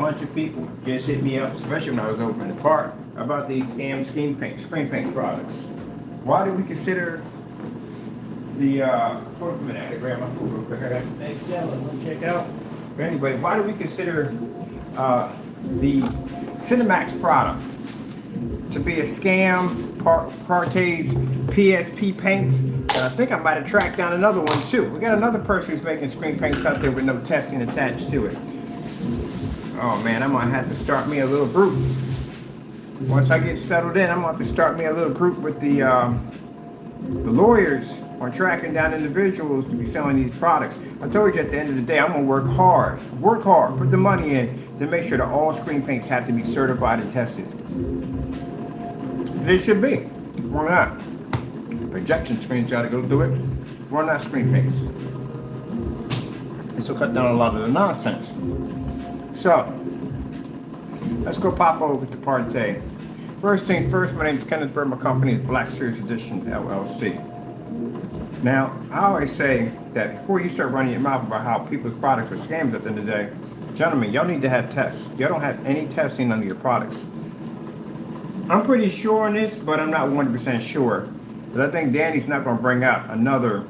bunch of people just hit me up, especially when I was over in the park, about these screen paint products. Why do we consider the, hold on a minute, I gotta grab my food real quick. I got some egg salad, let me check out. But anyway, why do we consider the Cinemax product to be a scam, Partay's PSP paints? And I think I might have tracked down another one too. We got another person who's making screen paints out there with no testing attached to it. Oh man, I might have to start me a little group. Once I get settled in, I'm gonna have to start me a little group with the lawyers on tracking down individuals to be selling these products. I told you at the end of the day, I'm gonna work hard, put the money in to make sure that all screen paints have to be certified and tested. They should be. Why not? Projection screens gotta go do it. Why not screen paints? This will cut down a lot of the nonsense. So, let's go pop over to Partay. First things first, my name is Kenneth Bird. My company is Black Series Edition LLC. Now, I always say that before you start running your mouth about how people's products are scams at the end of the day, gentlemen, y'all need to have tests. Y'all don't have any testing under your products. I'm pretty sure on this, but I'm not 100% sure. But I think Danny's not going to bring out another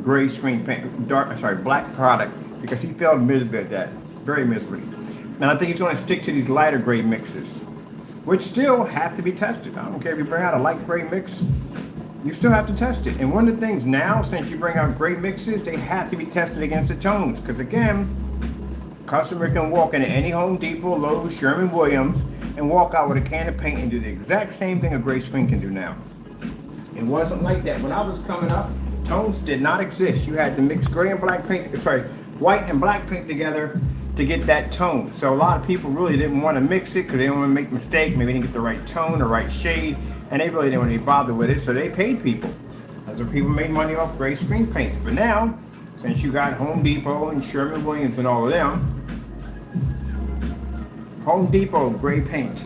gray screen paint, black product, because he failed miserably at that. Very miserably. And I think he's going to stick to these lighter gray mixes, which still have to be tested. I don't care if you bring out a light gray mix, you still have to test it. And one of the things now, since you bring out gray mixes, they have to be tested against the tones. Because again, customer can walk into any Home Depot, Lowe's, Sherwin-Williams, and walk out with a can of paint and do the exact same thing a gray screen can do now. It wasn't like that. When I was coming up, tones did not exist. You had to mix gray and black paint, white and black paint together to get that tone. So a lot of people really didn't want to mix it because they didn't want to make a mistake. Maybe they didn't get the right tone or right shade, and they really didn't want to be bothered with it. So they paid people. That's where people made money off gray screen paints. But now, since you got Home Depot and Sherwin-Williams and all of them, Home Depot gray paint,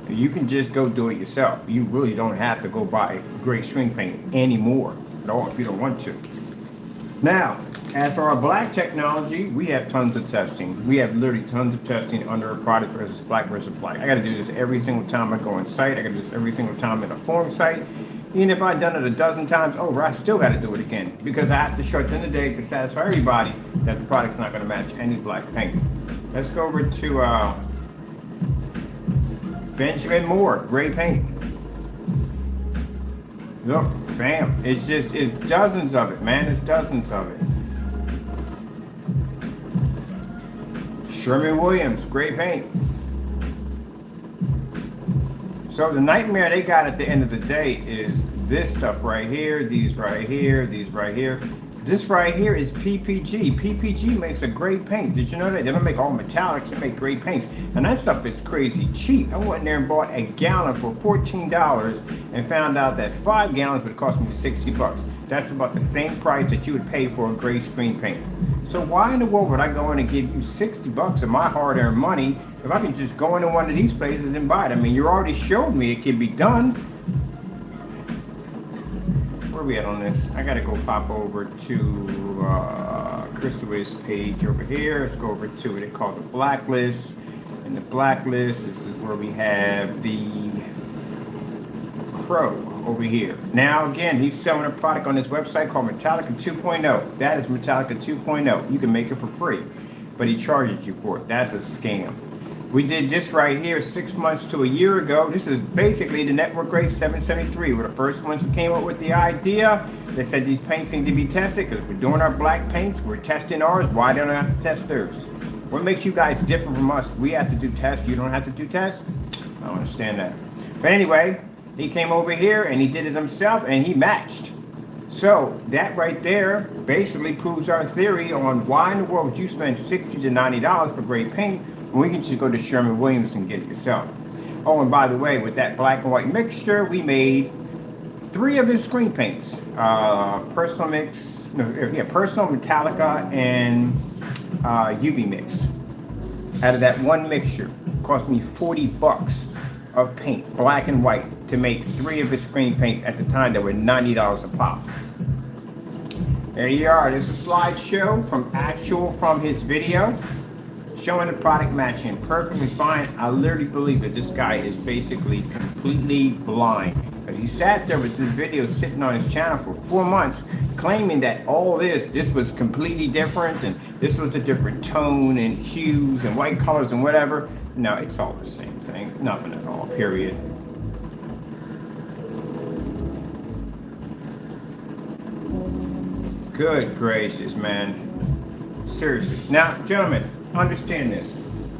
you can just go do it yourself. You really don't have to go buy gray screen paint anymore at all if you don't want to. Now, as for our black technology, we have tons of testing. We have literally tons of testing under a product versus black versus black. I got to do this every single time I go on site. I got to do this every single time in a form site. Even if I've done it a dozen times over, I still got to do it again because I have to show at the end of the day to satisfy everybody that the product's not going to match any black paint. Let's go over to Benjamin Moore, gray paint. Look, bam. It's dozens of it, man. It's dozens of it. Sherwin-Williams, gray paint. So the nightmare they got at the end of the day is this stuff right here, these right here, these right here. This right here is PPG. PPG makes a great paint. Did you know that? They don't make all metallics, they make great paints. And that stuff is crazy cheap. I went in there and bought a gallon for $14 and found out that 5 gallons would cost me $60. That's about the same price that you would pay for a gray screen paint. So why in the world would I go in and give you $60 of my hard-earned money if I can just go into one of these places and buy it? I mean, you already showed me it can be done. Where are we at on this? I gotta go pop over to Crystal's page over here. Let's go over to what they call the blacklist. In the blacklist, this is where we have the Crow over here. Now again, he's selling a product on his website called Metallica 2.0. That is Metallica 2.0. You can make it for free, but he charges you for it. That's a scam. We did this right here 6 months to a year ago. This is basically the Network Grade 773. We're the first ones who came up with the idea. They said these paints need to be tested because we're doing our black paints. We're testing ours. Why don't I have to test theirs? What makes you guys different from us? We have to do tests. You don't have to do tests? I don't understand that. But anyway, he came over here and he did it himself and he matched. So that right there basically proves our theory on why in the world would you spend $60 to $90 for great paint when we can just go to Sherwin-Williams and get it yourself. Oh, and by the way, with that black and white mixture, we made 3 of his screen paints. Personal Metallica and UV Mix. Out of that one mixture, it cost me $40 of paint, black and white, to make 3 of his screen paints at the time that were $90 a pop. There you are. There's a slideshow from his video showing the product matching perfectly fine. I literally believe that this guy is basically completely blind, because he sat there with this video sitting on his channel for 4 months claiming that all this was completely different, and this was a different tone and hues and white colors and whatever. No, it's all the same thing. Nothing at all, period. Good gracious, man. Seriously. Now, gentlemen, understand this.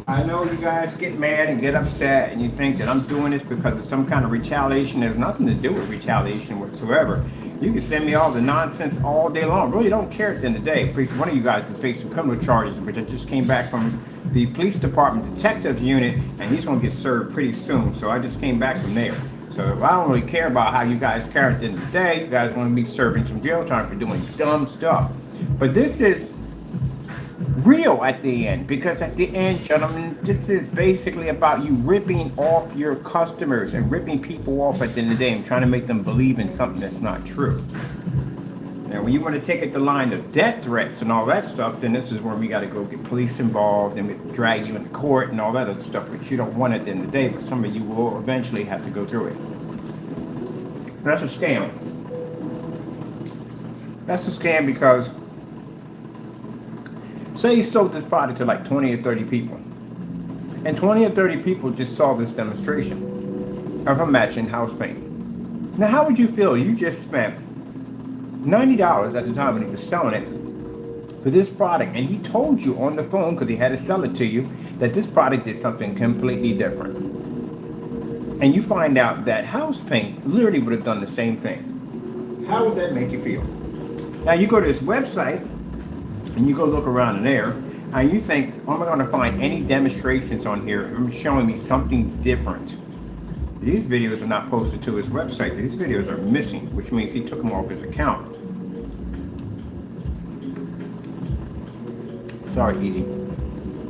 I know you guys get mad and get upset and you think that I'm doing this because of some kind of retaliation. There's nothing to do with retaliation whatsoever. You can send me all the nonsense all day long. Really don't care at the end of the day. For each one of you guys is facing criminal charges, which I just came back from the police department detective unit, and he's going to get served pretty soon. So I just came back from there. So I don't really care about how you guys care at the end of the day. You guys are going to be serving some jail time for doing dumb stuff. But this is real at the end, because at the end, gentlemen, this is basically about you ripping off your customers and ripping people off at the end of the day and trying to make them believe in something that's not true. Now, when you want to take it the line of death threats and all that stuff, then this is where we got to go get police involved and we drag you into court and all that other stuff, which you don't want at the end of the day, but some of you will eventually have to go through it. That's a scam. That's a scam because say you sold this product to like 20 or 30 people, and 20 or 30 people just saw this demonstration of a matching house paint. Now, how would you feel? You just spent $90 at the time when he was selling it for this product, and he told you on the phone, because he had to sell it to you, that this product did something completely different. And you find out that house paint literally would have done the same thing. How would that make you feel? Now, you go to his website and you go look around in there, and you think, oh, am I going to find any demonstrations on here showing me something different? These videos are not posted to his website. These videos are missing, which means he took them off his account. Sorry, Edie.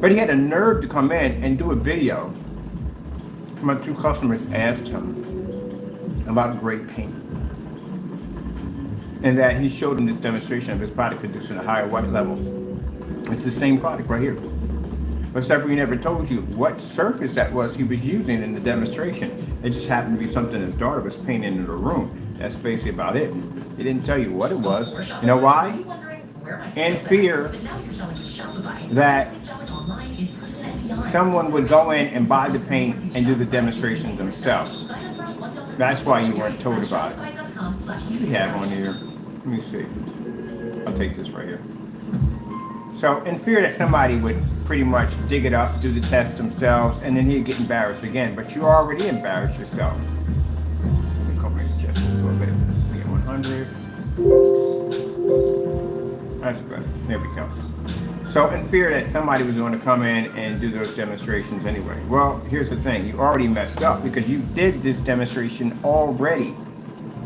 But he had a nerve to come in and do a video. My two customers asked him about great paint, and that he showed them this demonstration of his product produced at a higher white level. It's the same product right here. But Severy never told you what surface that was he was using in the demonstration. It just happened to be something his daughter was painting in the room. That's basically about it. He didn't tell you what it was. You know why? In fear that someone would go in and buy the paint and do the demonstration themselves. That's why you weren't told about it. What do you have on here? Let me see. I'll take this right here. So in fear that somebody would pretty much dig it up, do the test themselves, and then he'd get embarrassed again. But you already embarrassed yourself. Let me come and adjust this a little bit. We get 100. That's good. There we go. So in fear that somebody was going to come in and do those demonstrations anyway. Well, here's the thing. You already messed up because you did this demonstration already.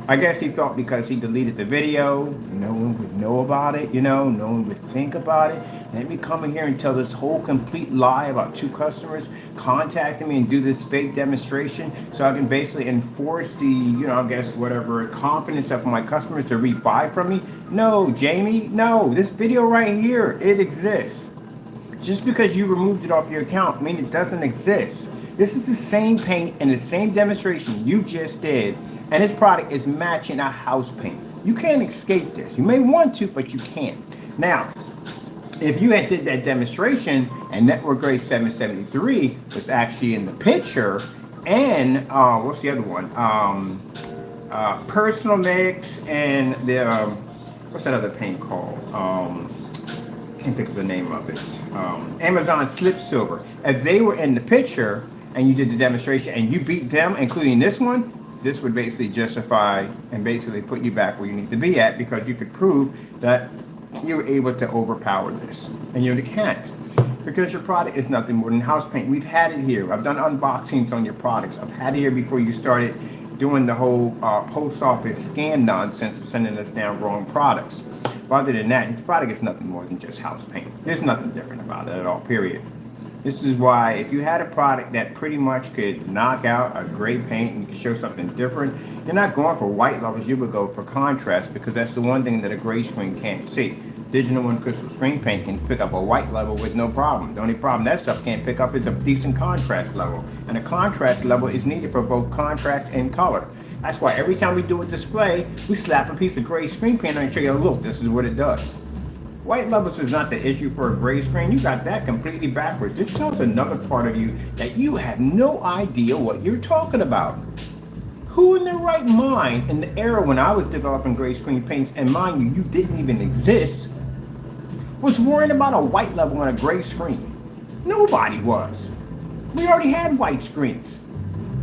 I guess he thought because he deleted the video, no one would know about it, no one would think about it. Let me come in here and tell this whole complete lie about two customers contacting me and do this fake demonstration so I can basically enforce the, I guess whatever, confidence of my customers to rebuy from me. No, Jamie, no, this video right here, it exists. Just because you removed it off your account means it doesn't exist. This is the same paint and the same demonstration you just did. And this product is matching a house paint. You can't escape this. You may want to, but you can't. Now, if you had did that demonstration and Network Grade 773 was actually in the picture, and what's the other one? Personal Mix and the what's that other paint called? Can't think of the name of it. Amazon Slip Silver. If they were in the picture and you did the demonstration and you beat them, including this one, this would basically justify and basically put you back where you need to be at, because you could prove that you were able to overpower this. And you can't, because your product is nothing more than house paint. We've had it here. I've done unboxings on your products. I've had it here before you started doing the whole post office scam nonsense of sending us down wrong products. But other than that, his product is nothing more than just house paint. There's nothing different about it at all, period. This is why if you had a product that pretty much could knock out a gray paint and you could show something different, You're not going for white levels, you would go for contrast because that's the one thing that a gray screen can't see. Digital and crystal screen paint can pick up a white level with no problem. The only problem that stuff can't pick up is a decent contrast level. And a contrast level is needed for both contrast and color. That's why every time we do a display, we slap a piece of gray screen paint on and show you, look, this is what it does. White levels is not the issue for a gray screen. You got that completely backwards. This tells another part of you that you have no idea what you're talking about. Who in their right mind in the era when I was developing gray screen paints, and mind you, you didn't even exist, was worrying about a white level on a gray screen? Nobody was. We already had white screens.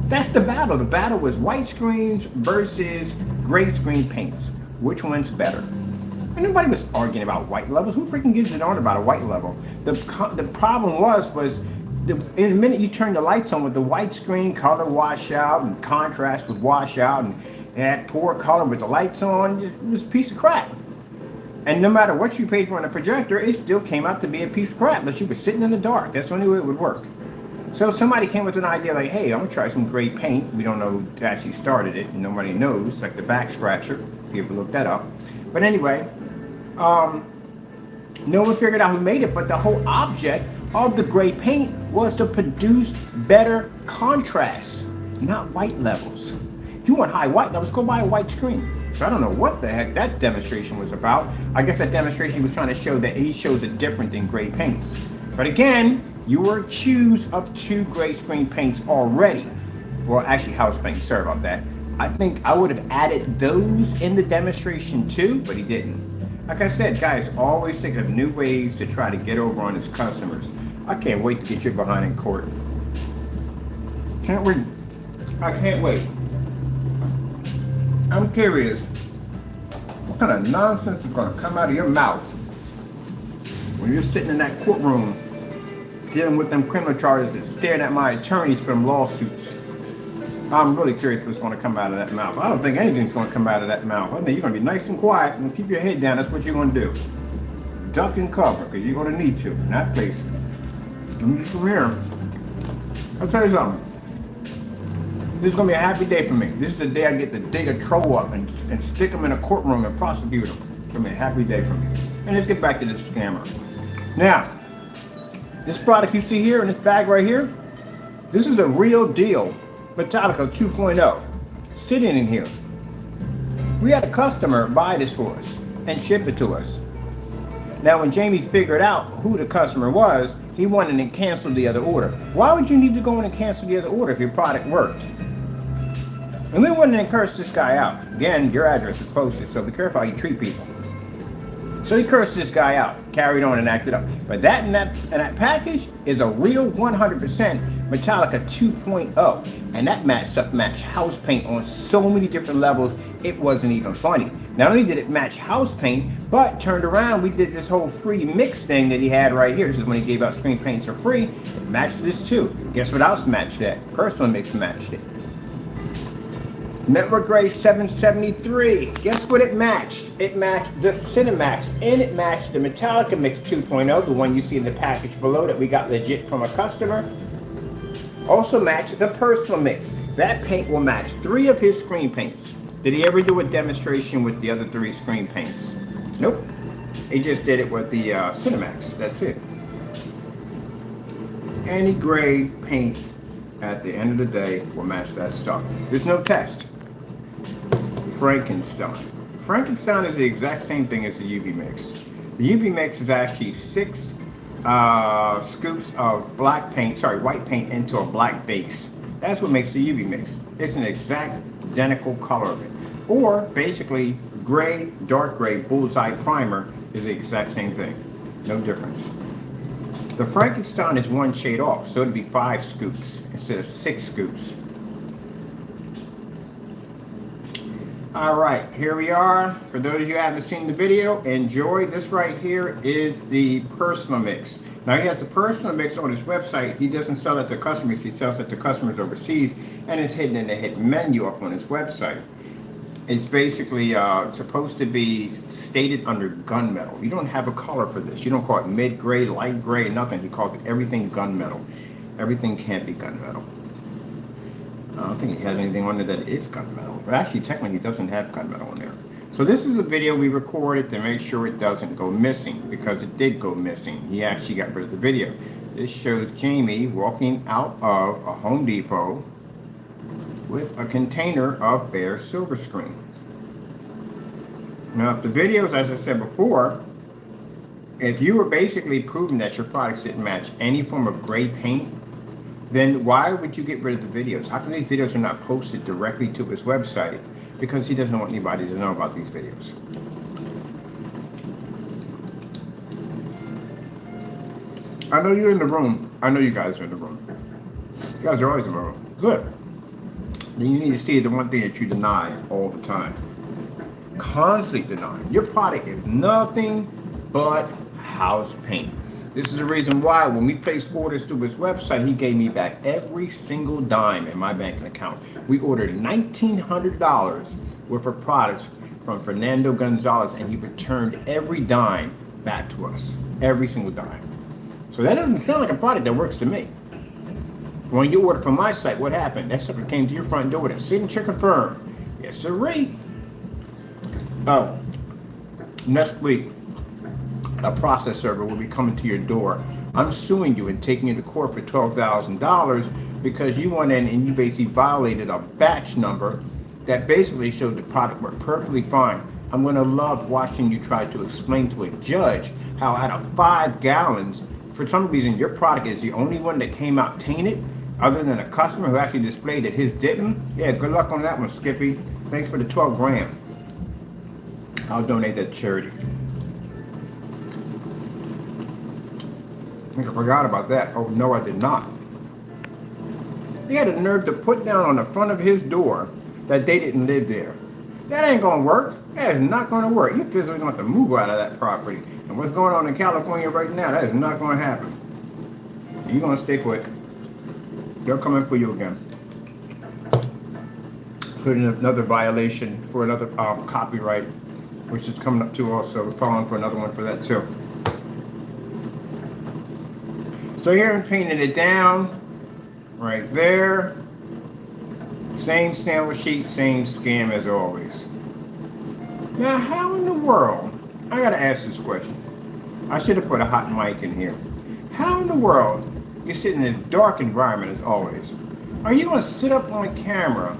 That's the battle. The battle was white screens versus gray screen paints. Which one's better? And nobody was arguing about white levels. Who freaking gives a darn about a white level? The problem was in the minute you turn the lights on with the white screen, color wash out and contrast would wash out, and it had poor color with the lights on. It was a piece of crap. And no matter what you paid for on a projector, it still came out to be a piece of crap unless you were sitting in the dark. That's the only way it would work. So somebody came with an idea like, hey, I'm gonna try some gray paint. We don't know who actually started it, and nobody knows, like the back scratcher, if you ever look that up. But anyway, no one figured out who made it, but the whole object of the gray paint was to produce better contrast, not white levels. If you want high white levels, go buy a white screen. So I don't know what the heck that demonstration was about. I guess that demonstration was trying to show that he shows it different than gray paints. But again, you were accused of 2 gray screen paints already. Well, actually house paint, sorry about that. I think I would have added those in the demonstration too, but he didn't. Like I said, guys, always think of new ways to try to get over on his customers. I can't wait to get you behind in court. Can't wait. I can't wait. I'm curious, what kind of nonsense is going to come out of your mouth when you're sitting in that courtroom dealing with them criminal charges and staring at my attorneys for them lawsuits? I'm really curious what's going to come out of that mouth. I don't think anything's going to come out of that mouth. I think you're going to be nice and quiet and keep your head down. That's what you're going to do. Duck and cover, because you're going to need to in that place. Let me just come here. I'll tell you something. This is going to be a happy day for me. This is the day I get to dig a troll up and stick him in a courtroom and prosecute him. It's going to be a happy day for me. And let's get back to this scammer. Now, this product you see here in this bag right here, this is a real deal Metallica 2.0 sitting in here. We had a customer buy this for us and ship it to us. Now when Jamie figured out who the customer was, he wanted to cancel the other order. Why would you need to go in and cancel the other order if your product worked? And we went in and cursed this guy out. Again, your address is posted, so be careful how you treat people. So he cursed this guy out, carried on and acted up. But that and that package is a real 100% Metallica 2.0. And that stuff matched house paint on so many different levels, it wasn't even funny. Not only did it match house paint, but turned around, we did this whole free mix thing that he had right here. This is when he gave out screen paints for free. It matched this too. Guess what else matched that? Personal Mix matched it. Network Gray 773. Guess what it matched? It matched the Cinemax, and it matched the Metallica Mix 2.0, the one you see in the package below that we got legit from a customer. Also matched the Personal Mix. That paint will match 3 of his screen paints. Did he ever do a demonstration with the other 3 screen paints? Nope. He just did it with the Cinemax. That's it. Any gray paint at the end of the day will match that stuff. There's no test. Frankenstein. Frankenstein is the exact same thing as the UV Mix. The UV Mix is actually 6 scoops of white paint into a black base. That's what makes the UV Mix. It's an exact identical color of it. Or basically gray, dark gray, bullseye primer is the exact same thing. No difference. The Frankenstein is 1 shade off, so it'd be 5 scoops instead of 6 scoops. All right, here we are. For those of you who haven't seen the video, enjoy. This right here is the Personal Mix. Now he has the Personal Mix on his website. He doesn't sell it to customers, he sells it to customers overseas, and it's hidden in the hidden menu up on his website. It's basically supposed to be stated under gunmetal. You don't have a color for this. You don't call it mid-gray, light gray, nothing. He calls it everything gunmetal. Everything can't be gunmetal. I don't think he has anything on there that is gunmetal. But actually, technically, he doesn't have gunmetal on there. So this is a video we recorded to make sure it doesn't go missing, because it did go missing. He actually got rid of the video. This shows Jamie walking out of a Home Depot with a container of bare silver screen. Now, if the videos, as I said before, if you were basically proving that your products didn't match any form of gray paint, then why would you get rid of the videos? How come these videos are not posted directly to his website? Because he doesn't want anybody to know about these videos. I know you're in the room. I know you guys are in the room. You guys are always in the room. Good. Then you need to see the one thing that you deny all the time. Constantly denying. Your product is nothing but house paint. This is the reason why when we placed orders through his website, he gave me back every single dime in my banking account. We ordered $1,900 worth of products from Fernando Gonzalez, and he returned every dime back to us. Every single dime. So that doesn't sound like a product that works to me. When you order from my site, what happened? That sucker came to your front door with a signature confirmed. Yes, sirree. Oh, next week, a process server will be coming to your door. I'm suing you and taking you to court for $12,000 because you went in and you basically violated a batch number that basically showed the product worked perfectly fine. I'm going to love watching you try to explain to a judge how out of 5 gallons, for some reason, your product is the only one that came out tainted, other than a customer who actually displayed that his didn't. Yeah, good luck on that one, Skippy. Thanks for the 12 grand. I'll donate that to charity. I think I forgot about that. Oh, no, I did not. He had the nerve to put down on the front of his door that they didn't live there. That ain't gonna work. That is not gonna work. You physically gonna have to move out of that property. And what's going on in California right now, that is not gonna happen. You're gonna stay put. They're coming for you again. Put in another violation for another copyright, which is coming up too also. We're filing for another one for that too. So here I'm painting it down, right there. Same sandwich sheet, same scam as always. Now, how in the world, I gotta ask this question. I should have put a hot mic in here. How in the world, you sit in this dark environment as always, are you gonna sit up on camera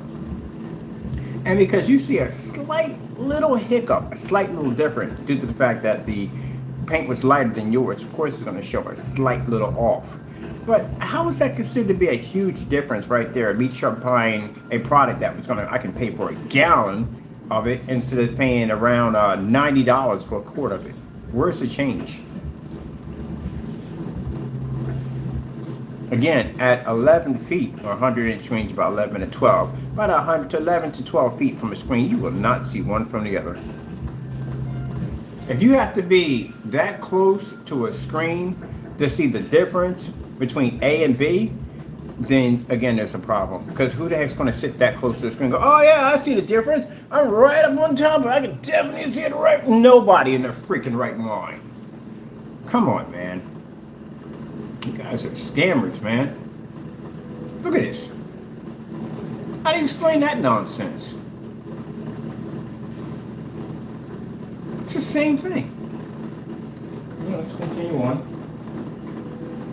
and because you see a slight little hiccup, a slight little difference due to the fact that the paint was lighter than yours, of course it's going to show a slight little off. But how is that considered to be a huge difference right there? Me buying a product that was I can pay for a gallon of it instead of paying around $90 for a quart of it. Where's the change? Again, at 11 feet, or 100-inch range, about 11 to 12, about 100 to 11 to 12 feet from a screen, you will not see one from the other. If you have to be that close to a screen to see the difference between A and B, then again, there's a problem. Because who the heck's going to sit that close to the screen and go, oh yeah, I see the difference. I'm right up on top of it. I can definitely see it right. Nobody in their freaking right mind. Come on, man. You guys are scammers, man. Look at this. How do you explain that nonsense? It's the same thing. Let's continue on.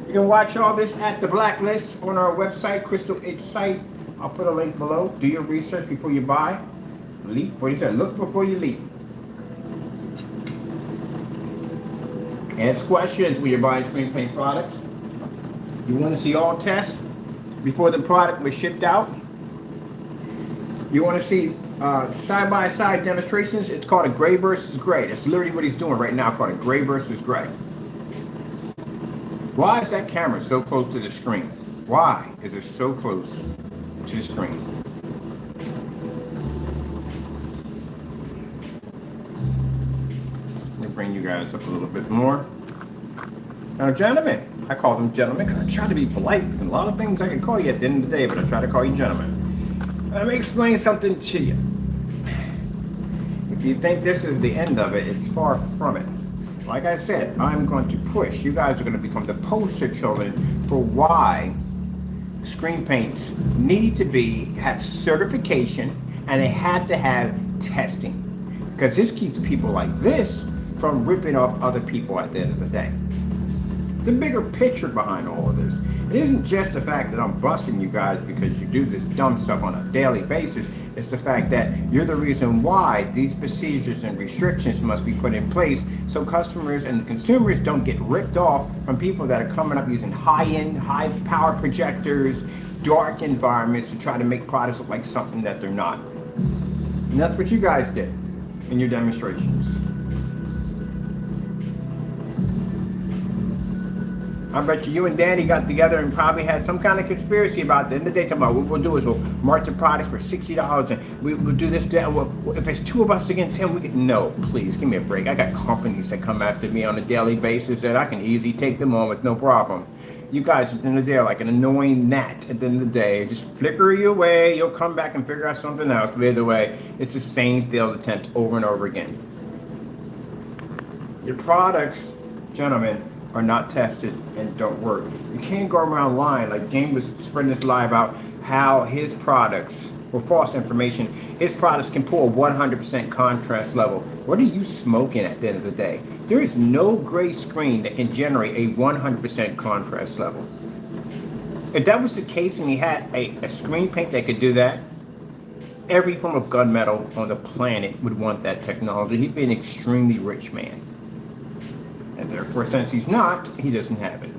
You can watch all this at the Blacklist on our website, Crystal H site. I'll put a link below. Do your research before you buy. Leap. What do you say? Look before you leap. Ask questions when you're buying screen paint products. You want to see all tests before the product was shipped out. You want to see side-by-side demonstrations. It's called a gray versus gray. That's literally what he's doing right now, called a gray versus gray. Why is that camera so close to the screen? Why is it so close to the screen? Let me bring you guys up a little bit more. Now, gentlemen, I call them gentlemen because I try to be polite. And a lot of things I can call you at the end of the day, but I try to call you gentlemen. Let me explain something to you. If you think this is the end of it, it's far from it. Like I said, I'm going to push. You guys are going to become the poster children for why screen paints need to have certification, and they have to have testing, because this keeps people like this from ripping off other people at the end of the day. The bigger picture behind all of this, it isn't just the fact that I'm busting you guys because you do this dumb stuff on a daily basis. It's the fact that you're the reason why these procedures and restrictions must be put in place, so customers and consumers don't get ripped off from people that are coming up using high-end, high-power projectors, dark environments to try to make products look like something that they're not. And that's what you guys did in your demonstrations. I bet you and Danny got together and probably had some kind of conspiracy about the end of the day. Talking about what we'll do is we'll market the product for $60 and we'll do this. If it's two of us against him, we could. No, please give me a break. I got companies that come after me on a daily basis that I can easily take them on with no problem. You guys at the end of the day are like an annoying gnat at the end of the day. Just flicker you away. You'll come back and figure out something else. But either way, it's the same failed attempt over and over again. Your products, gentlemen, are not tested and don't work. You can't go around lying like James was spreading this lie about how his products, or false information, his products can pull a 100% contrast level. What are you smoking at the end of the day? There is no gray screen that can generate a 100% contrast level. If that was the case and he had a screen paint that could do that, every form of gunmetal on the planet would want that technology. He'd be an extremely rich man. And therefore, since he's not, he doesn't have it.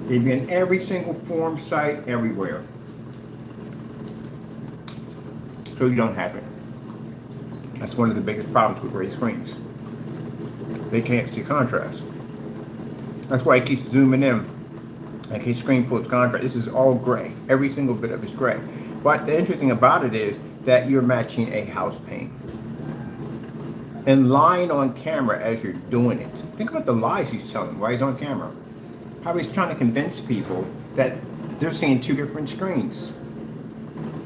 He'd be in every single forum site everywhere. So you don't have it. That's one of the biggest problems with gray screens. They can't see contrast. That's why he keeps zooming in. Like his screen pulls contrast. This is all gray. Every single bit of it is gray. But the interesting about it is that you're matching a house paint. And lying on camera as you're doing it. Think about the lies he's telling while he's on camera. How he's trying to convince people that they're seeing two different screens.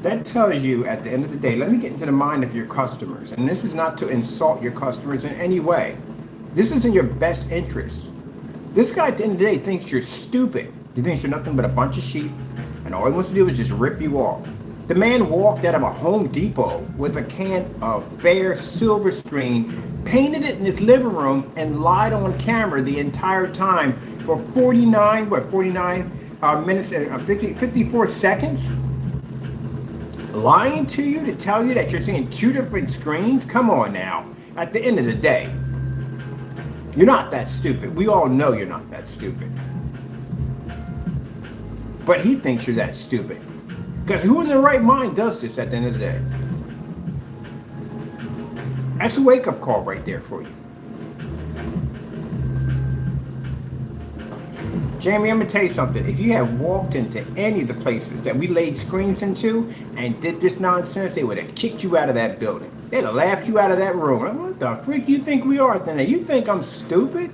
That tells you at the end of the day, let me get into the mind of your customers. And this is not to insult your customers in any way. This is in your best interest. This guy at the end of the day thinks you're stupid. He thinks you're nothing but a bunch of sheep. And all he wants to do is just rip you off. The man walked out of a Home Depot with a can of bare silver screen, painted it in his living room, and lied on camera the entire time for 49 minutes and 54 seconds? Lying to you to tell you that you're seeing two different screens? Come on now. At the end of the day, you're not that stupid. We all know you're not that stupid. But he thinks you're that stupid. Because who in their right mind does this at the end of the day? That's a wake-up call right there for you. Jamie, I'm going to tell you something. If you had walked into any of the places that we laid screens into and did this nonsense, they would have kicked you out of that building. They'd have laughed you out of that room. Like, what the freak you think we are then? You think I'm stupid?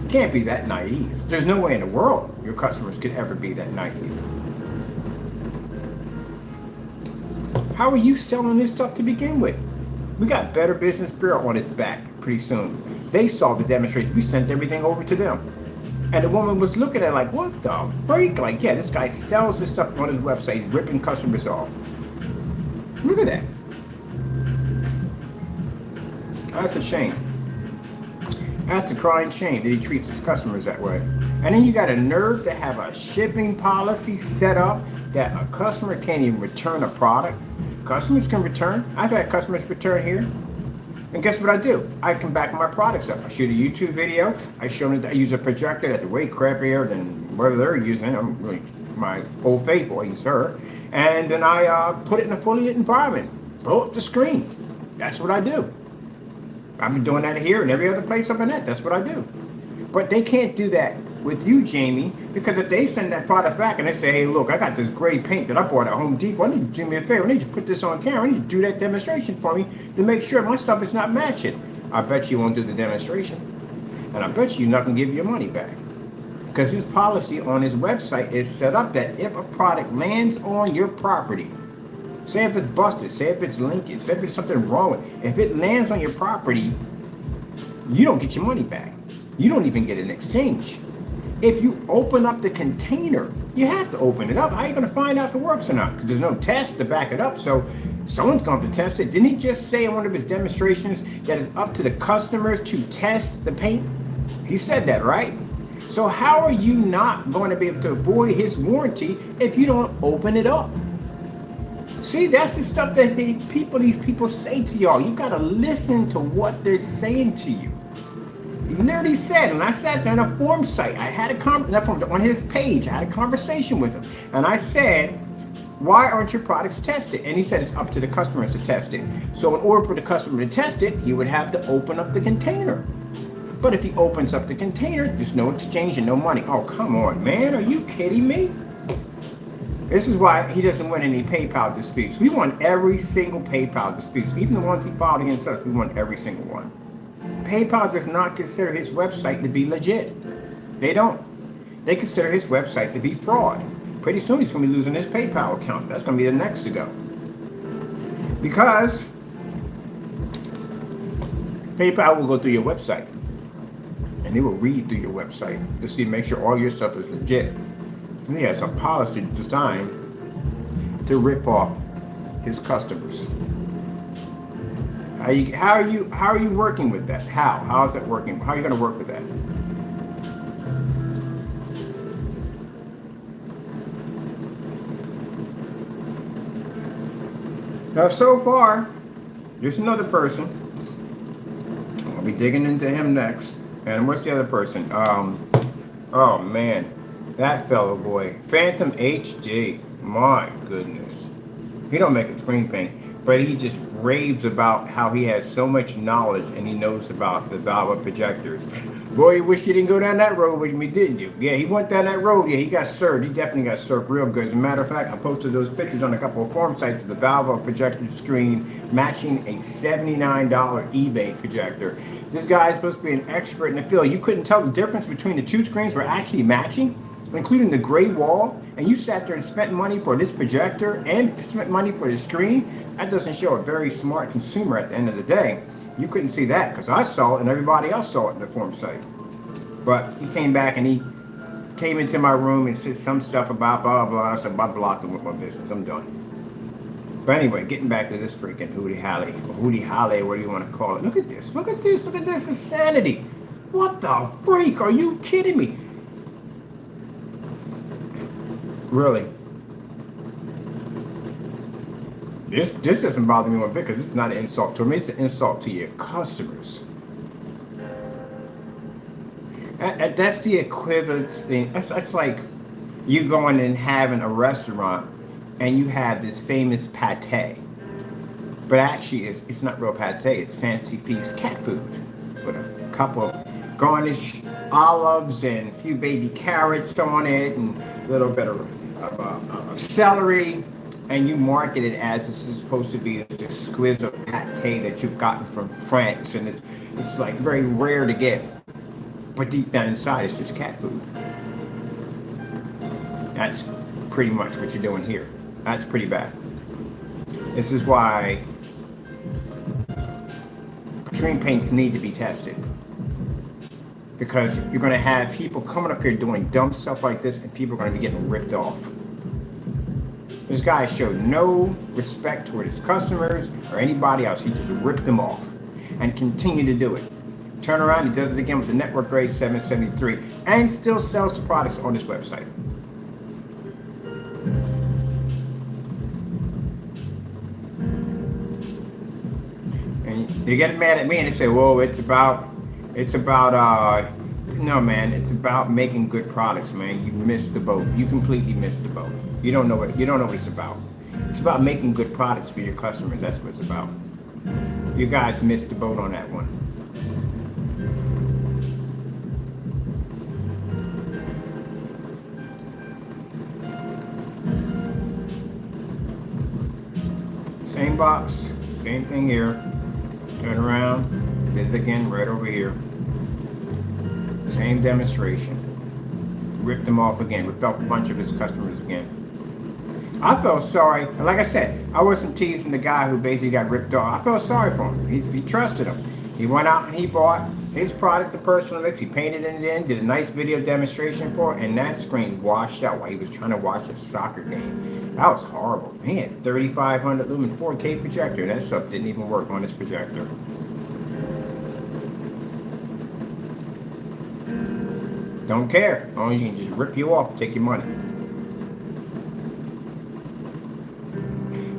Can't be that naive. There's no way in the world your customers could ever be that naive. How are you selling this stuff to begin with? We got Better Business Bureau on his back pretty soon. They saw the demonstration. We sent everything over to them. And the woman was looking at it like, what the freak? Like, yeah, this guy sells this stuff on his website. He's ripping customers off. Look at that. That's a shame. That's a crying shame that he treats his customers that way. And then you got a nerve to have a shipping policy set up that a customer can't even return a product. Customers can return. I've had customers return here. And guess what I do? I come back my products up. I shoot a YouTube video. I show them that I use a projector that's way crappier than whatever they're using. I'm really my old faithful, I use her. And then I put it in a fully lit environment. Blow up the screen. That's what I do. I've been doing that here and every other place I've been at. That's what I do. But they can't do that with you, Jamie, because if they send that product back and they say, hey, look, I got this gray paint that I bought at Home Depot. I need you to do me a favor. I need you to put this on camera. I need you to do that demonstration for me to make sure my stuff is not matching. I bet you won't do the demonstration. And I bet you're not going to give your money back. Because his policy on his website is set up that if a product lands on your property, say if it's busted, say if it's leaking, say if there's something wrong with it, if it lands on your property, you don't get your money back. You don't even get an exchange. If you open up the container, you have to open it up. How are you going to find out if it works or not? Because there's no test to back it up. So someone's going to test it. Didn't he just say in one of his demonstrations that it's up to the customers to test the paint? He said that, right? So how are you not going to be able to avoid his warranty if you don't open it up? See, that's the stuff that these people say to y'all. You got to listen to what they're saying to you. He literally said, and I sat there on a forum site, I had on his page, I had a conversation with him, and I said, why aren't your products tested? And he said it's up to the customers to test it. So in order for the customer to test it, he would have to open up the container. But if he opens up the container, there's no exchange and no money. Oh, come on, man, are you kidding me? This is why he doesn't win any PayPal disputes. We won every single PayPal disputes, even the ones he filed against us, we won every single one. PayPal does not consider his website to be legit. They don't. They consider his website to be fraud. Pretty soon he's going to be losing his PayPal account. That's going to be the next to go. Because PayPal will go through your website. And they will read through your website to see, make sure all your stuff is legit. And he has a policy designed to rip off his customers. How are you working with that? How is that working? How are you going to work with that? Now, so far, there's another person. I'll be digging into him next. And what's the other person? Oh man, that fellow boy, Phantom HD. My goodness, he don't make a screen paint, but he just raves about how he has so much knowledge and he knows about the Valve projectors. Boy, you wish you didn't go down that road with me, didn't you? Yeah, he went down that road. Yeah, he got served. He definitely got served real good. As a matter of fact, I posted those pictures on a couple of forum sites of the Valve projector screen matching a $79 eBay projector. This guy is supposed to be an expert in the field. You couldn't tell the difference between the two screens were actually matching, including the gray wall, and you sat there and spent money for this projector and spent money for the screen. That doesn't show a very smart consumer at the end of the day. You couldn't see that because I saw it and everybody else saw it in the forum site. But he came back and he came into my room and said some stuff about blah, blah, blah. I said, I blocked him with my business. I'm done. But anyway, getting back to this freaking Hootie Hally, what do you want to call it? Look at this, look at this, look at this insanity. What the freak? Are you kidding me? Really? This doesn't bother me one bit because it's not an insult to me, it's an insult to your customers. That's the equivalent thing. That's like you going and having a restaurant and you have this famous pate, but actually it's not real pate, it's Fancy Feast cat food with a couple of garnish olives and a few baby carrots on it and a little bit of celery, and you market it as this is supposed to be this exquisite pate that you've gotten from France, and it's like very rare to get, but deep down inside it's just cat food. That's pretty much what you're doing here. That's pretty bad. This is why screen paints need to be tested. Because you're going to have people coming up here doing dumb stuff like this and people are going to be getting ripped off. This guy showed no respect toward his customers or anybody else. He just ripped them off and continued to do it. Turn around, he does it again with the network grade 773 and still sells the products on his website. You get mad at me and they say, "Whoa, it's about, no, man, it's about making good products, man. You missed the boat. You completely missed the boat. You don't know what it's about. It's about making good products for your customers. That's what it's about. You guys missed the boat on that one." Same box, same thing here. Turn around, did it again right over here. Same demonstration. Ripped them off again, ripped off a bunch of his customers again. I felt sorry, and like I said, I wasn't teasing the guy who basically got ripped off. I felt sorry for him. He trusted him. He went out and he bought his product, the personal mix, he painted it in, did a nice video demonstration for it, and that screen washed out while he was trying to watch a soccer game. That was horrible. He had 3500 lumen 4K projector. That stuff didn't even work on his projector. Don't care. As long as you can just rip you off and take your money.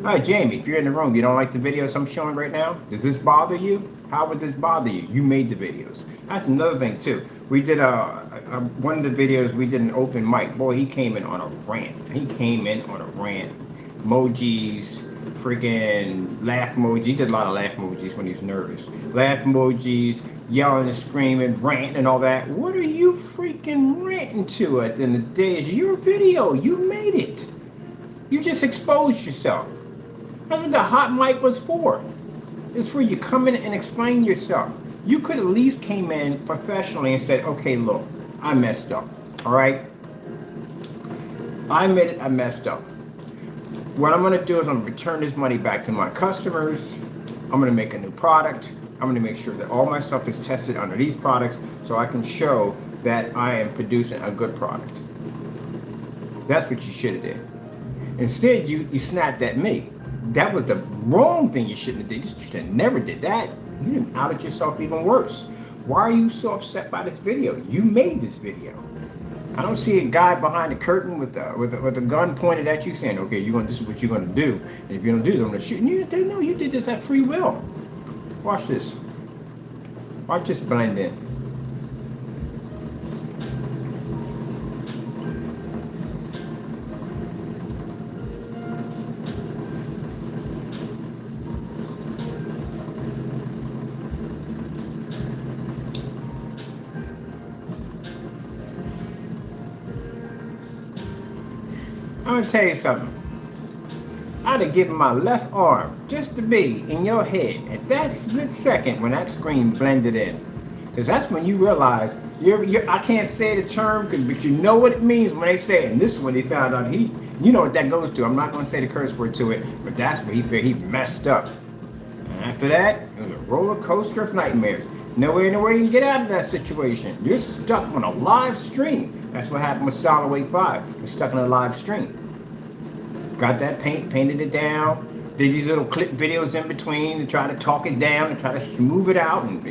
Alright, Jamie, if you're in the room, you don't like the videos I'm showing right now? Does this bother you? How would this bother you? You made the videos. That's another thing too. We did one of the videos, we did an open mic. Boy, he came in on a rant. Emojis, freaking laugh emojis. He did a lot of laugh emojis when he's nervous. Laugh emojis, yelling and screaming, ranting and all that. What are you freaking ranting to at the end of the day? It's your video. You made it. You just exposed yourself. That's what the hot mic was for. It's for you come in and explain yourself. You could at least came in professionally and said, okay, look, I messed up. All right? I admit it, I messed up. What I'm going to do is I'm going to return this money back to my customers. I'm going to make a new product. I'm going to make sure that all my stuff is tested under these products so I can show that I am producing a good product. That's what you should have did. Instead, you snapped at me. That was the wrong thing you shouldn't have did. You should have never did that. You didn't outed yourself even worse. Why are you so upset by this video? You made this video. I don't see a guy behind the curtain with a gun pointed at you saying, okay, this is what you're going to do. And if you don't do this, I'm going to shoot. And you know you did this at free will. Watch this. Watch this blend in. I'm going to tell you something. I'd have given my left arm just to be in your head at that split second when that screen blended in. Because that's when you realize, I can't say the term, but you know what it means when they say it. And this is when they found out you know what that goes to. I'm not going to say the curse word to it, but that's where he messed up. And after that, it was a roller coaster of nightmares. No way you can get out of that situation. You're stuck on a live stream. That's what happened with SolidWave 5. You're stuck on a live stream. Got that painted it down, did these little clip videos in between to try to talk it down and try to smooth it out, and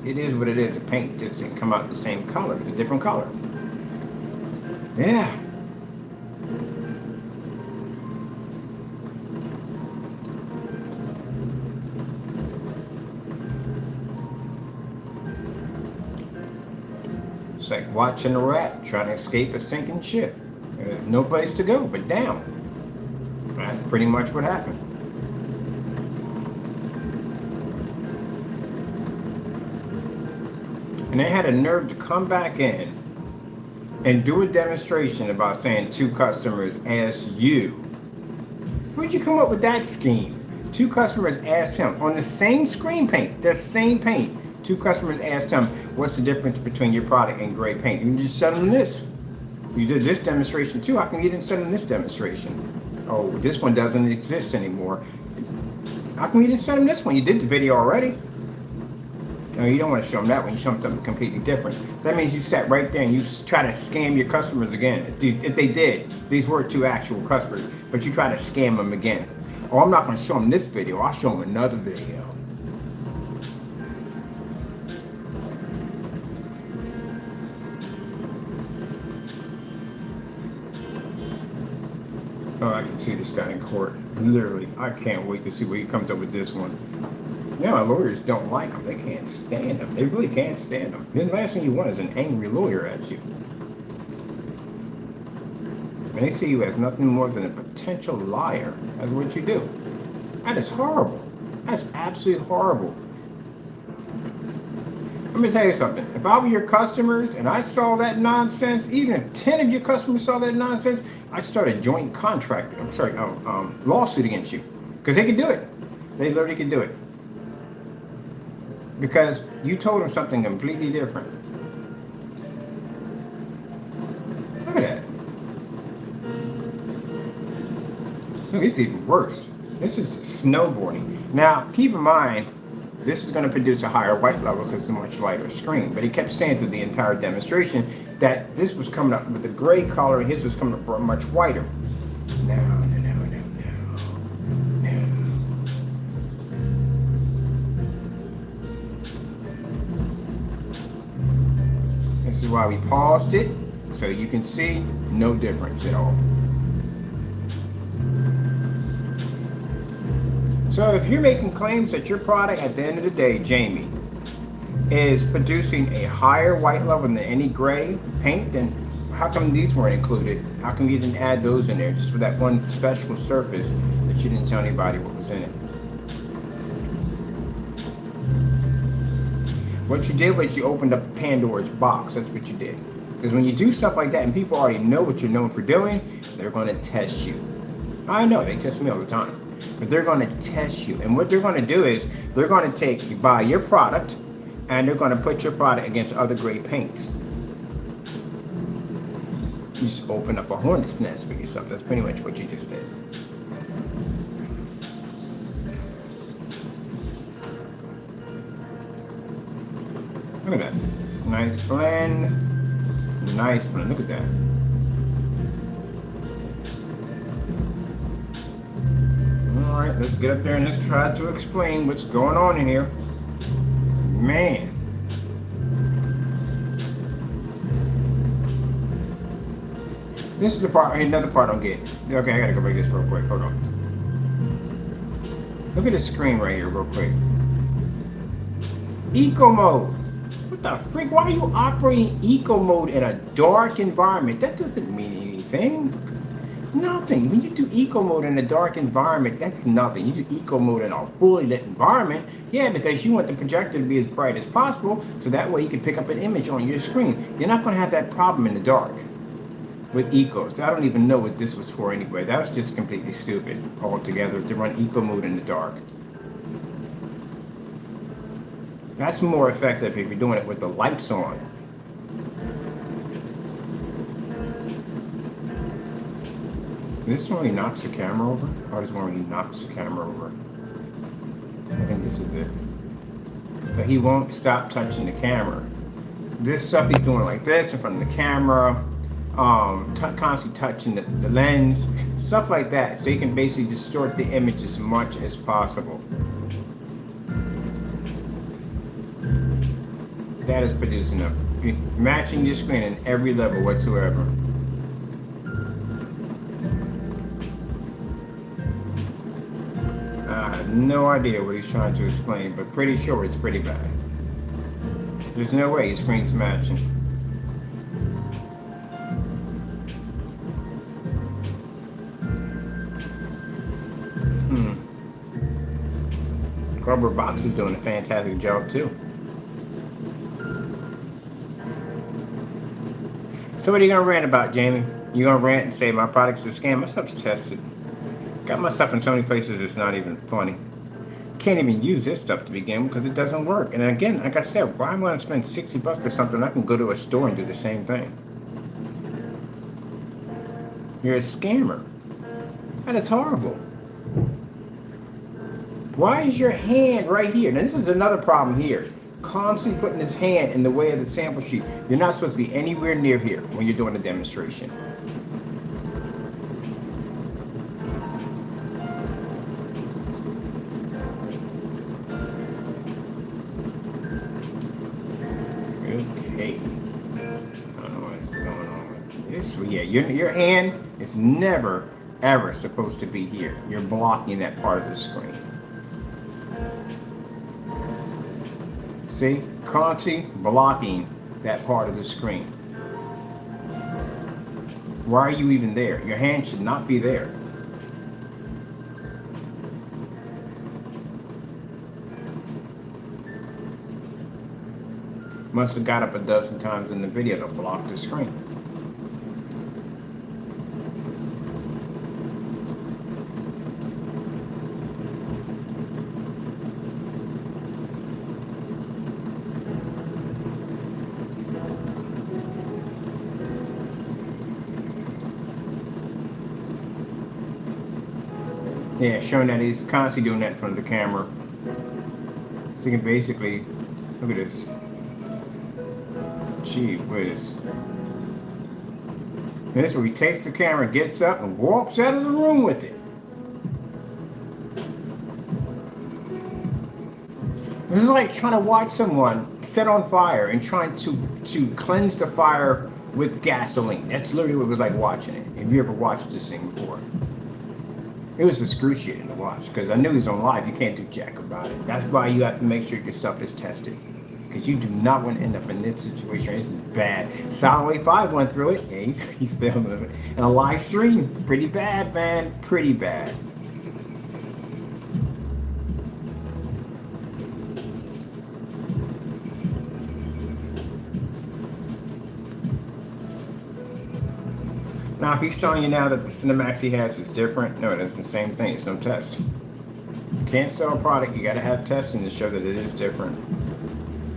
it is what it is. The paint just didn't come out the same color. It's a different color. Yeah. It's like watching a rat trying to escape a sinking ship. There's no place to go but down. That's pretty much what happened. And they had a nerve to come back in and do a demonstration about saying two customers asked you. Where'd you come up with that scheme? Two customers asked him on the same screen paint, the same paint. Two customers asked him, what's the difference between your product and gray paint? You can just sell them this. You did this demonstration too. How come you didn't sell them this demonstration? Oh, this one doesn't exist anymore. How come you didn't send them this one? You did the video already. No, you don't want to show them that one. You show them something completely different. So that means you sat right there and you try to scam your customers again. If they did, these were two actual customers, but you try to scam them again. Oh, I'm not going to show them this video. I'll show them another video. Oh, I can see this guy in court. Literally, I can't wait to see what he comes up with this one. Now, lawyers don't like him. They can't stand him. They really can't stand him. The last thing you want is an angry lawyer at you. When they see you as nothing more than a potential liar, that's what you do. That is horrible. That's absolutely horrible. Let me tell you something. If I were your customers and I saw that nonsense, even if 10 of your customers saw that nonsense, I'd start a joint contract, lawsuit against you. Because they can do it. They literally can do it. Because you told them something completely different. Look at that. Look, it's even worse. This is snowboarding. Now, keep in mind, this is going to produce a higher white level because it's a much lighter screen. But he kept saying through the entire demonstration that this was coming up with a gray color and his was coming up much whiter. No. This is why we paused it, so you can see no difference at all. So if you're making claims that your product at the end of the day, Jamie, is producing a higher white level than any gray paint, then how come these weren't included? How come you didn't add those in there just for that one special surface that you didn't tell anybody what was in it? What you did was you opened up Pandora's box. That's what you did. Because when you do stuff like that and people already know what you're known for doing, they're going to test you. I know, they test me all the time. But they're going to test you. And what they're going to do is they're going to buy your product and they're going to put your product against other gray paints. You just open up a hornet's nest for yourself. That's pretty much what you just did. Look at that. Nice blend. Nice blend. Look at that. Alright, let's get up there and let's try to explain what's going on in here. Man. This is the part, another part I don't get. Okay, I gotta go break this real quick. Hold on. Look at the screen right here real quick. Eco mode. What the freak? Why are you operating eco mode in a dark environment? That doesn't mean anything. Nothing. When you do eco mode in a dark environment, that's nothing. You do eco mode in a fully lit environment, yeah, because you want the projector to be as bright as possible, so that way you can pick up an image on your screen. You're not going to have that problem in the dark with ecos. I don't even know what this was for anyway. That was just completely stupid altogether to run eco mode in the dark. That's more effective if you're doing it with the lights on. This one he knocks the camera over? Or this one he knocks the camera over? I think this is it. But he won't stop touching the camera. This stuff he's doing like this in front of the camera, constantly touching the lens, stuff like that. So you can basically distort the image as much as possible. That is producing a matching your screen in every level whatsoever. I have no idea what he's trying to explain, but pretty sure it's pretty bad. There's no way your screen's matching. Cardboard Box is doing a fantastic job too. So what are you gonna rant about, Jamie? You gonna rant and say my product's a scam? My stuff's tested. Got my stuff in so many places it's not even funny. Can't even use this stuff to begin with because it doesn't work. And again, like I said, why am I gonna spend $60 for something? I can go to a store and do the same thing. You're a scammer. That is horrible. Why is your hand right here? Now this is another problem here. Constantly putting his hand in the way of the sample sheet. You're not supposed to be anywhere near here when you're doing a demonstration. Okay. I don't know what's going on with this. So yeah, your hand is never ever supposed to be here. You're blocking that part of the screen. See, constantly blocking that part of the screen. Why are you even there? Your hand should not be there. Must have got up a dozen times in the video to block the screen. Yeah, showing that he's constantly doing that in front of the camera. See, So you can basically, look at this. Gee whiz. And this is where he takes the camera, gets up, and walks out of the room with it. This is like trying to watch someone set on fire and trying to cleanse the fire with gasoline. That's literally what it was like watching it. Have you ever watched this thing before? It was excruciating to watch because I knew he was on live. You can't do jack about it. That's why you have to make sure your stuff is tested, because you do not want to end up in this situation. This is bad. Solid 5 went through it. Yeah, he filmed it. And a live stream. Pretty bad, man. Pretty bad. Now, if he's telling you now that the Cinemax he has is different, no, it's the same thing. It's no test. You can't sell a product. You got to have testing to show that it is different.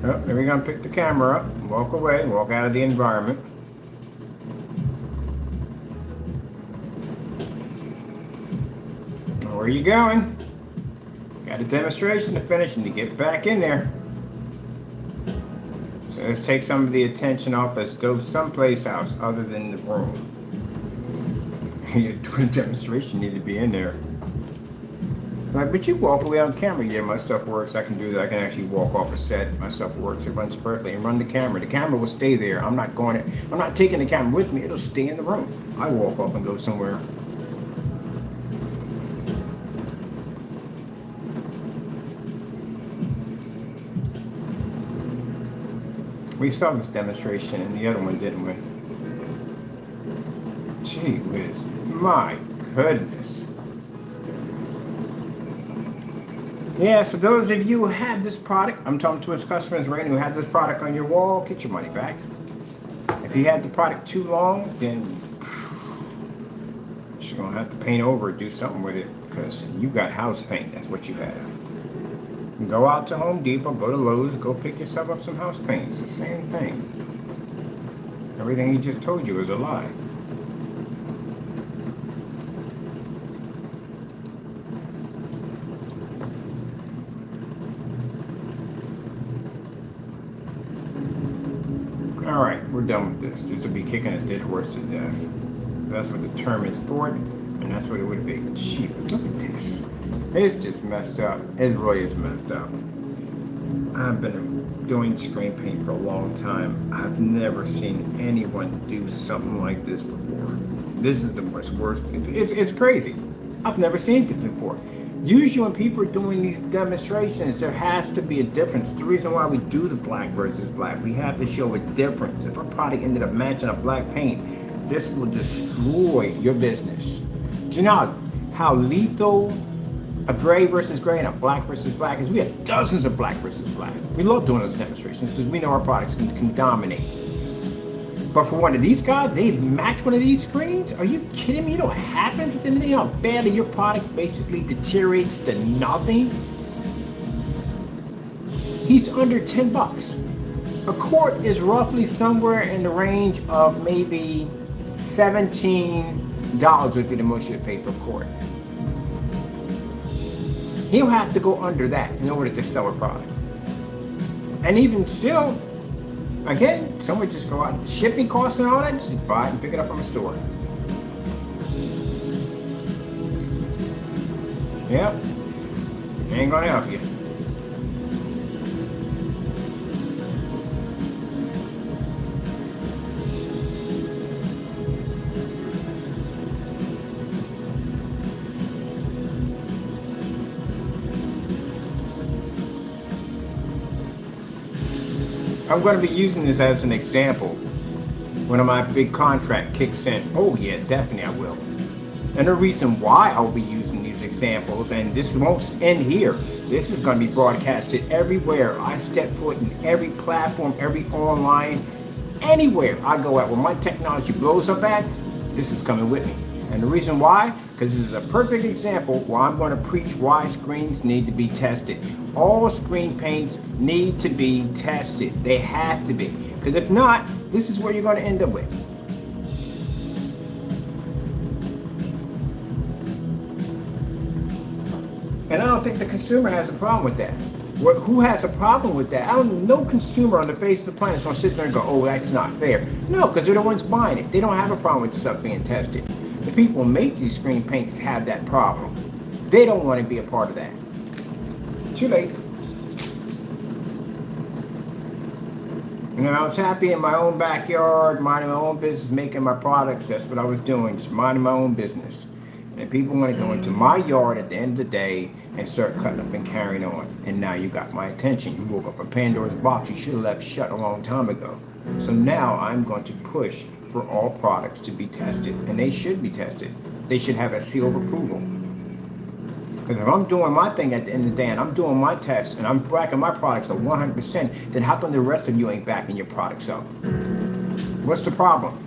Oh, then we're going to pick the camera up, walk away, walk out of the environment. Where are you going? Got a demonstration to finish and to get back in there. So let's take some of the attention off. Let's go someplace else other than the room. You're doing a demonstration, you need to be in there. Like, but you walk away on camera. Yeah, my stuff works. I can do that. I can actually walk off a set. My stuff works. It runs perfectly. And run the camera. The camera will stay there. I'm not going. I'm not taking the camera with me. It'll stay in the room. I walk off and go somewhere. We saw this demonstration in the other one, didn't we? Gee whiz. My goodness. Yeah, so those of you who have this product, I'm talking to his customers right now who have this product on your wall, get your money back. If you had the product too long, then you're going to have to paint over it, do something with it, because you got house paint. That's what you have. Go out to Home Depot, go to Lowe's, go pick yourself up some house paint. It's the same thing. Everything he just told you is a lie. Alright, we're done with this. This would be kicking a dead horse to death. That's what the term is for it, and that's what it would be. Gee, look at this. It's just messed up. It really is messed up. I've been doing screen paint for a long time. I've never seen anyone do something like this before. This is the most worst. It's crazy. I've never seen it before. Usually when people are doing these demonstrations, there has to be a difference. It's the reason why we do the black versus black. We have to show a difference. If a product ended up matching a black paint, this will destroy your business. Do you know how lethal a gray versus gray and a black versus black is? We have dozens of black versus black. We love doing those demonstrations because we know our products can dominate. But for one of these guys, they match one of these screens? Are you kidding me? You know what happens at the end of the day? You know how badly your product basically deteriorates to nothing? He's under 10 bucks. A quart is roughly somewhere in the range of maybe $17 would be the most you'd pay for a quart. He'll have to go under that in order to sell a product. And even still, again, someone just go out, shipping costs and all that, just buy it and pick it up from a store. Yep, ain't gonna help you. I'm going to be using this as an example when my big contract kicks in. Oh yeah, definitely I will. And the reason why I'll be using these examples, and this won't end here, this is going to be broadcasted everywhere. I step foot in every platform, every online, anywhere I go at. When my technology blows up at, this is coming with me. And the reason why? Because this is a perfect example where I'm going to preach why screens need to be tested. All screen paints need to be tested. They have to be. Because if not, this is where you're going to end up with. And I don't think the consumer has a problem with that. Who has a problem with that? I don't. No consumer on the face of the planet is going to sit there and go, "Oh, that's not fair." No, because they're the ones buying it. They don't have a problem with stuff being tested. The people who make these screen paints have that problem. They don't want to be a part of that. Too late. You know, I was happy in my own backyard, minding my own business, making my products. That's what I was doing, just minding my own business. And people want to go into my yard at the end of the day and start cutting up and carrying on. And now you got my attention. You woke up a Pandora's box you should have left shut a long time ago. So now I'm going to push for all products to be tested. And they should be tested. They should have a seal of approval. Because if I'm doing my thing at the end of the day and I'm doing my tests and I'm backing my products at 100%, then how come the rest of you ain't backing your products up? What's the problem?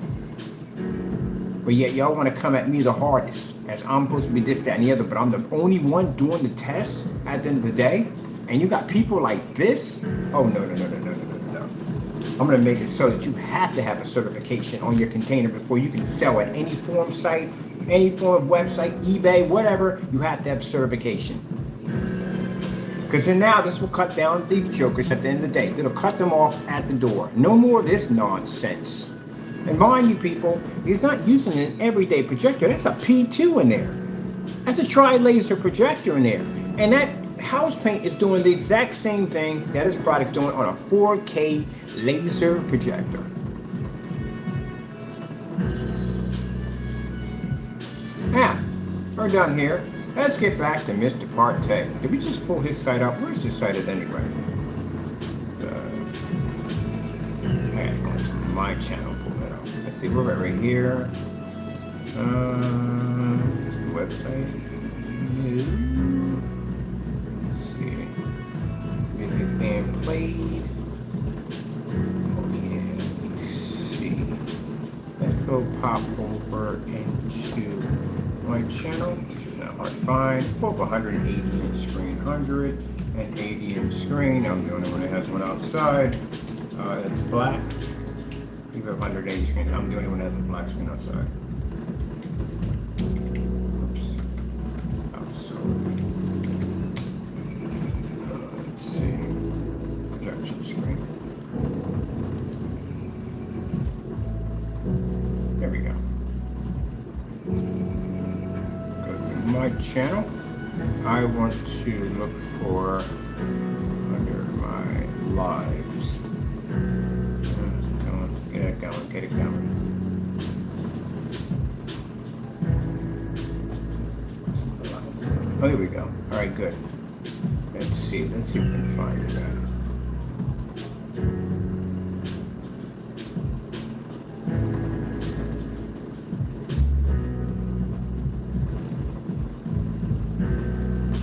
But yet y'all want to come at me the hardest, as I'm supposed to be this, that, and the other, but I'm the only one doing the test at the end of the day? And you got people like this? Oh, no. I'm going to make it so that you have to have a certification on your container before you can sell at any form site, any form of website, eBay, whatever. You have to have certification. Because then now this will cut down these jokers at the end of the day. It'll cut them off at the door. No more of this nonsense. And mind you, people, he's not using an everyday projector. That's a P2 in there. That's a tri-laser projector in there. And that house paint is doing the exact same thing that his product's doing on a 4K laser projector. Now, we're done here. Let's get back to Mr. Partey. Did we just pull his site up? Where's his site at anyway? I gotta go into my channel. Let's see, we're right here. Where's the website? Let's see. Music being played. Oh yeah, let's see. Let's go pop over into my channel, which is not hard to find. Both 180 inch screen, 180 inch screen. I'm the only one that has one outside. That's black. You have 180 screens. I'm the only one that has a black screen outside. Oops. Let's see. Projection screen. There we go. Go to my channel. I want to look for under my lives. Get it going. Oh, here we go. All right, good. Let's see if we can find that.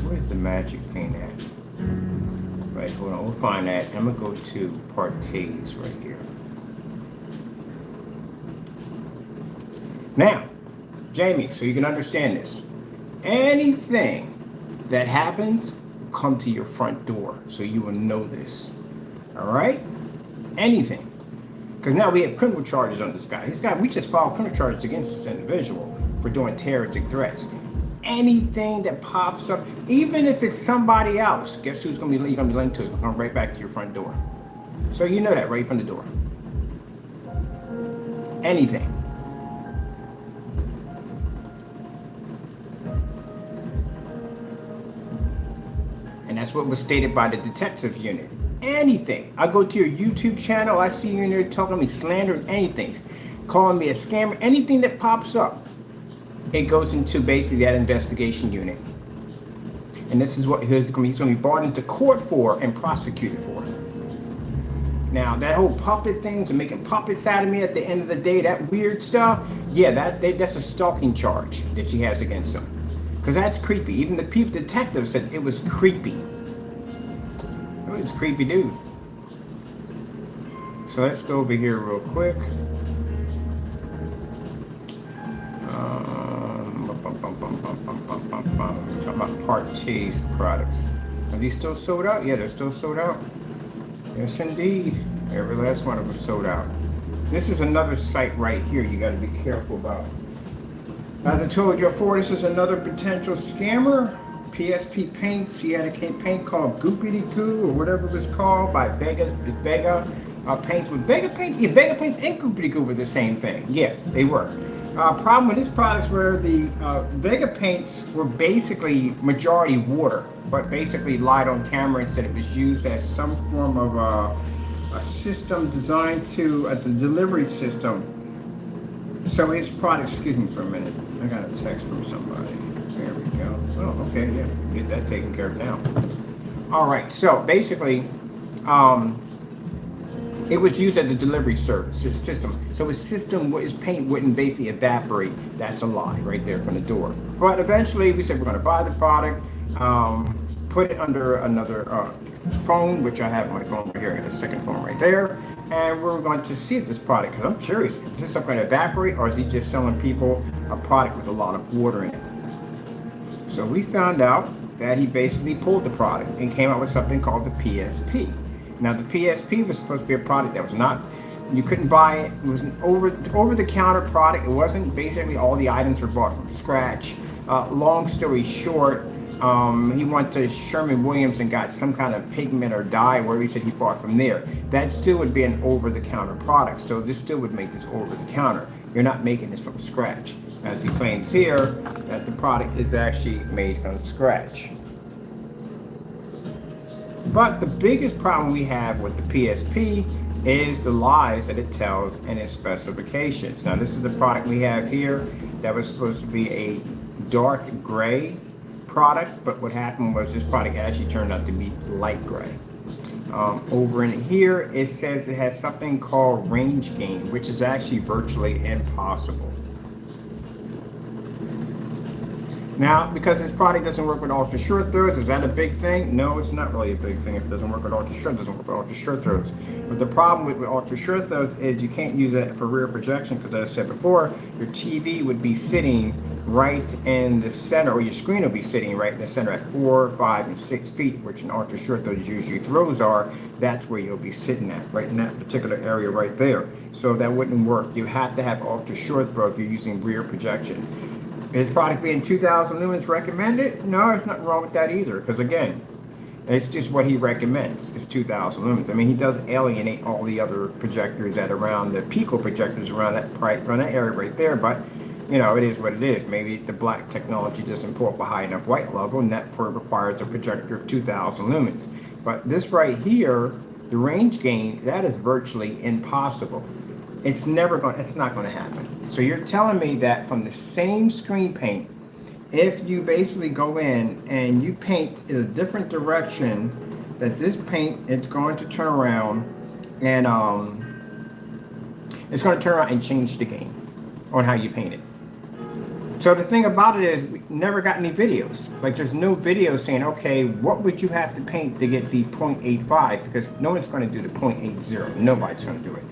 Where's the magic paint at? Right, hold on. We'll find that. I'm gonna go to Partey's right here. Now, Jamie, so you can understand this. Anything that happens, come to your front door, so you will know this. All right? Anything. Because now we have criminal charges on this guy. We just filed criminal charges against this individual for doing terroristic threats. Anything that pops up, even if it's somebody else, guess who's going to be linked to? It's going to come right back to your front door. So you know that right from the door. Anything. And that's what was stated by the detective unit. Anything. I go to your YouTube channel, I see you in there talking me slandering anything, calling me a scammer, anything that pops up, it goes into basically that investigation unit. And this is what he's going to be brought into court for and prosecuted for. Now, that whole puppet thing, and making puppets out of me at the end of the day, that weird stuff, yeah, that's a stalking charge that she has against him. Because that's creepy. Even the detective said it was creepy. It was creepy, dude. So let's go over here real quick. Talk about Partey's products. Are these still sold out? Yeah, they're still sold out. Yes, indeed. Every last one of them sold out. This is another site right here you got to be careful about. As I told you before, this is another potential scammer. PSP paints. He had a paint called Goopity Goo or whatever it was called by Vega paints. With Vega paints, yeah, Vega paints and Goopity Goo were the same thing. Yeah, they were. Problem with this product is where the Vega paints were basically majority water, but basically lied on camera instead. It was used as some form of a system designed to a delivery system. So his product, excuse me for a minute. I got a text from somebody. There we go. Oh, okay, yeah, get that taken care of now. All right, so basically, it was used as a delivery service system. So his paint wouldn't basically evaporate. That's a lie right there from the door. But eventually we said we're going to buy the product, put it under another phone, which I have my phone right here. I got a second phone right there. And we're going to see if this product, because I'm curious, is this something going to evaporate or is he just selling people a product with a lot of water in it? So we found out that he basically pulled the product and came out with something called the PSP. Now the PSP was supposed to be a product that was not, you couldn't buy it. It was an over-the-counter product. It wasn't basically all the items were bought from scratch. Long story short, he went to Sherwin-Williams and got some kind of pigment or dye where he said he bought from there. That still would be an over-the-counter product. So this still would make this over-the-counter. You're not making this from scratch. As he claims here, that the product is actually made from scratch. But the biggest problem we have with the PSP is the lies that it tells in its specifications. Now this is a product we have here that was supposed to be a dark gray product, but what happened was this product actually turned out to be light gray. Over in here, it says it has something called range gain, which is actually virtually impossible. Now, because this product doesn't work with ultra short throws, is that a big thing? No, it's not really a big thing if it doesn't work with ultra short. It doesn't work with ultra short throws. But the problem with ultra short throws is you can't use it for rear projection because, as I said before, your TV would be sitting right in the center, or your screen will be sitting right in the center at 4, 5, and 6 feet, which in ultra short throws usually throws are. That's where you'll be sitting at, right in that particular area right there. So that wouldn't work. You have to have ultra short throw if you're using rear projection. Is product being 2,000 lumens recommended? No, there's nothing wrong with that either, because again, it's just what he recommends. It's 2,000 lumens. I mean, he does alienate all the other projectors that around the Pico projectors around that area right there, but you know, it is what it is. Maybe the black technology doesn't pull up a high enough white level, and that requires a projector of 2,000 lumens. But this right here, the range gain, that is virtually impossible. It's not going to happen. So you're telling me that from the same screen paint, if you basically go in and you paint in a different direction, that this paint is going to turn around and it's going to turn around and change the game on how you paint it. So the thing about it is we never got any videos. Like there's no video saying, okay, what would you have to paint to get the 0.85? Because no one's going to do the 0.80. Nobody's going to do it.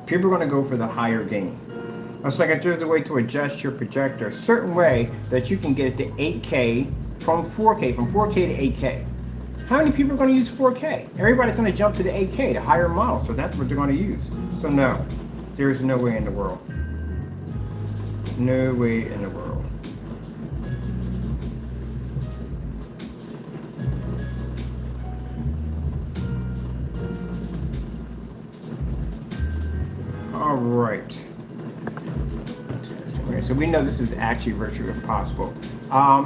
People are going to go for the higher gain. It's like if there's a way to adjust your projector a certain way that you can get it to 8K from 4K, from 4K to 8K. How many people are going to use 4K? Everybody's going to jump to the 8K, the higher model, so that's what they're going to use. So no, there's no way in the world. No way in the world. All right. So we know this is actually virtually impossible.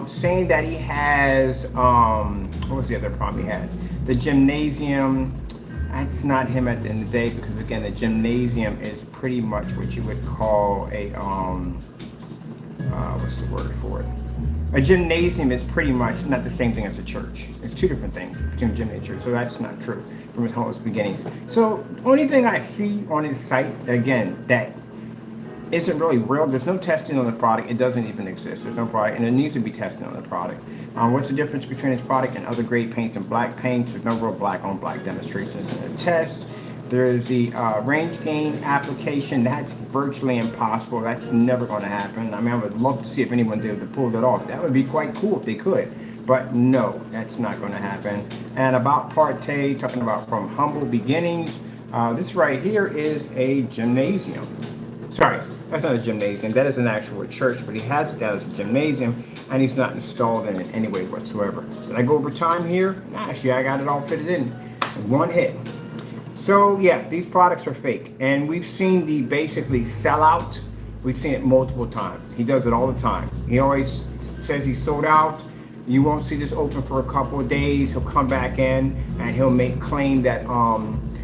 Saying that he has, what was the other problem he had? The gymnasium. That's not him at the end of the day, because again, the gymnasium is pretty much what you would call a, what's the word for it? A gymnasium is pretty much not the same thing as a church. It's two different things between gym and church, so that's not true from his whole beginnings. So only thing I see on his site, again, that isn't really real. There's no testing on the product. It doesn't even exist. There's no product, and it needs to be tested on the product. What's the difference between this product and other grade paints and black paints? There's no real black on black demonstrations in the test. There's the range gain application. That's virtually impossible. That's never going to happen. I mean, I would love to see if anyone did to pull that off. That would be quite cool if they could. But no, that's not going to happen. And about Partey, talking about from humble beginnings, this right here is a gymnasium. Sorry, That's not a gymnasium. That is an actual church, but he has it down as a gymnasium, and he's not installed in it any way whatsoever. Did I go over time here? Nah, actually, I got it all fitted in one hit. So yeah, these products are fake, and we've seen the basically sell out. We've seen it multiple times. He does it all the time. He always says he's sold out. You won't see this open for a couple of days. He'll come back in and he'll make claim that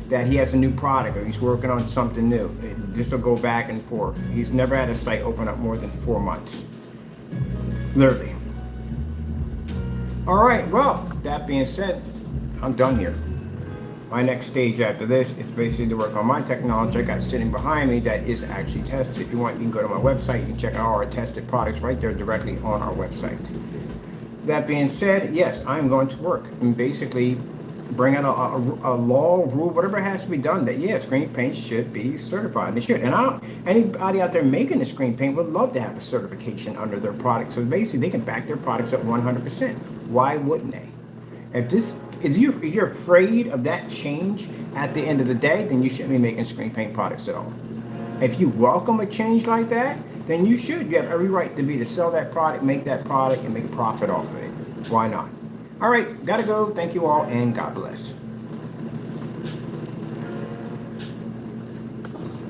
that he has a new product or he's working on something new. This will go back and forth. He's never had a site open up more than 4 months. Literally. All right, well, that being said, I'm done here. My next stage after this is basically to work on my technology I got sitting behind me that is actually tested. If you want, you can go to my website. You can check out all our tested products right there directly on our website. That being said, yes, I'm going to work and basically bring out a law, rule, whatever has to be done that, yeah, screen paint should be certified. They should. And anybody out there making the screen paint would love to have a certification under their product. So basically, they can back their products up 100%. Why wouldn't they? If you're afraid of that change at the end of the day, then you shouldn't be making screen paint products at all. If you welcome a change like that, then you should. You have every right to sell that product, make that product, and make a profit off of it. Why not? All right, gotta go. Thank you all, and God bless.